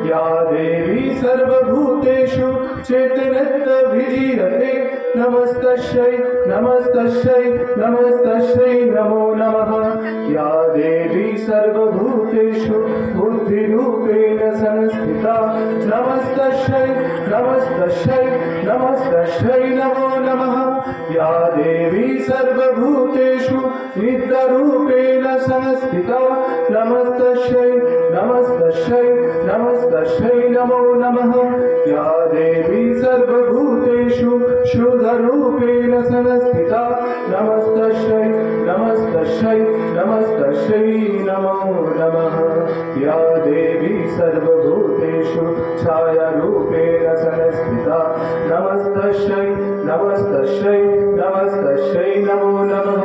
या देवी सर्वभूतेषु चैतन्यविधीयते नमस्तस्यै नमस्तस्यै नमस्तस्यै नमो नमः। या देवी सर्वभूतेषु बुद्धिरूपेण संस्थिता नमस्तस्यै नमस्तस्यै नमस्तस्यै नमो नमः। या देवी सर्वभूतेषु नित्यरूपेण संस्थिता नमस्तस्यै नमस्तस्यै नमस्तस्यै नमो नमः। या देवी सर्वभूतेषु शुद्धरूपेण संस्थिता नमस्तस्यै नमस्तस्यै नमस्तस्यै नमो नमः। या देवी सर्वभूतेषु छायारूपेण संस्थिता नमस्तस्यै नमस्तस्यै नमस्तस्यै नमो नमः।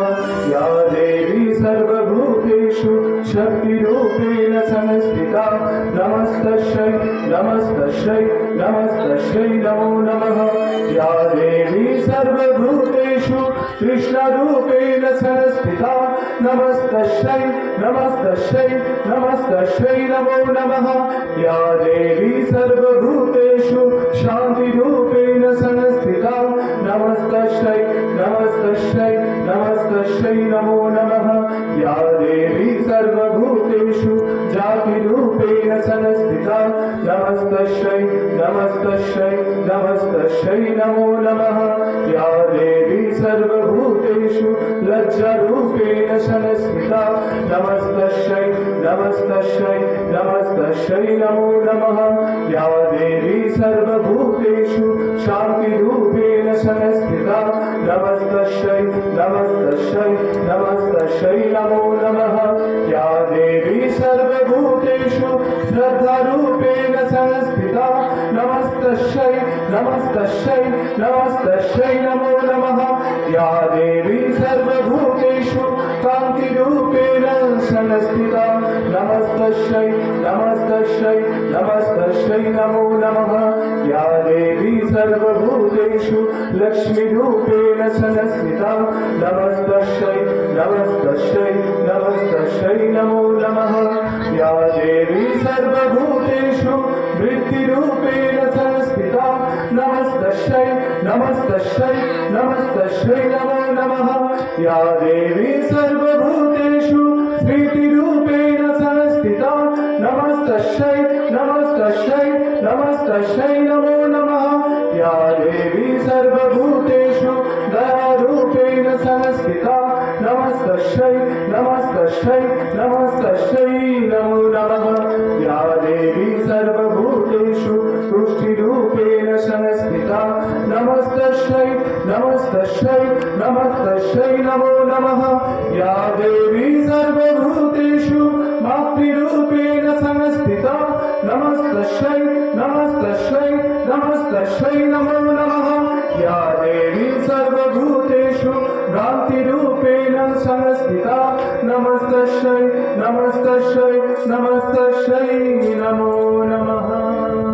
या देवी सर्वभूतेषु शक्तिरूपेण संस्थिता नमस्तस्यै नमस्तस्यै नमस्तस्यै नमो नमः। या देवी सर्वभूतेषु कृष्णरूपेण संस्थिता नमस्तस्यै नमस्तस्यै नमस्तस्यै नमो नमः। या देवी सर्वभूतेषु शान्तिरूपेण संस्थिता नमस्तस्यै नमस्तस्यै नमस्तस्यै नमो नमः। या देवी सर्वभूतेषु जातिरूपेण संस्थिता नमस्तस्यै नमस्तस्यै नमस्तस्यै नमो नमः। या देवी सर्वभूतेषु लज्जारूपेण संस्थिता नमस्तस्यै नमस्तस्यै नमस्तस्यै नमो नमः। या देवी सर्वभूतेषु शान्तिरूपेण संस्थिता नमस्तस्यै नमस्तस्यै नमस्तस्यै नमो नमः। या देवी सर्वभूतेषु श्रद्धारूपेण संस्थिता नमस्तस्यै नमस्तस्यै नमस्तस्यै नमो नमः। या देवी सर्वभूतेषु कान्तिरूपेण संस्थिता नमस्तस्यै नमस्तस्यै नमस्तस्यै नमो नमः। या देवी सर्वभूतेषु लक्ष्मीरूपेण संस्थिता नमस्तस्यै नमस्तस्यै नमस्तस्यै नमो नमः। या देवी सर्वभूतेषु वृत्तिरूपेण संस्थिता नमस्तस्यै नमस्तस्यै नमस्तस्यै नमो नमः। या देवी सर्वभूतेषु स्थितिरूपेण संस्थिता नमस्तस्यै नमस्तस्यै नमस्तस्यै नमो नमः। या देवी सर्वभूतेषु दयारूपेण संस्थिता नमस्तस्यै नमस्तस्यै नमस्तस्यै नमो नमः। या देवी सर्वभूतेषु तुष्टिरूपेण संस्थिता नमस्तस्यै नमस्तस्यै नमस्तस्यै नमो नमः। या देवी सर्वभूतेषु मातृरूपेण संस्थिता नमस्तस्यै नमस्तस्यै नमस्तस्यै नमो नमः। या देवी सर्वभूतेषु भ्रान्तिरूपेण संस्थिता नमस्तस्यै नमस्तस्यै नमस्तस्यै नमो नमः।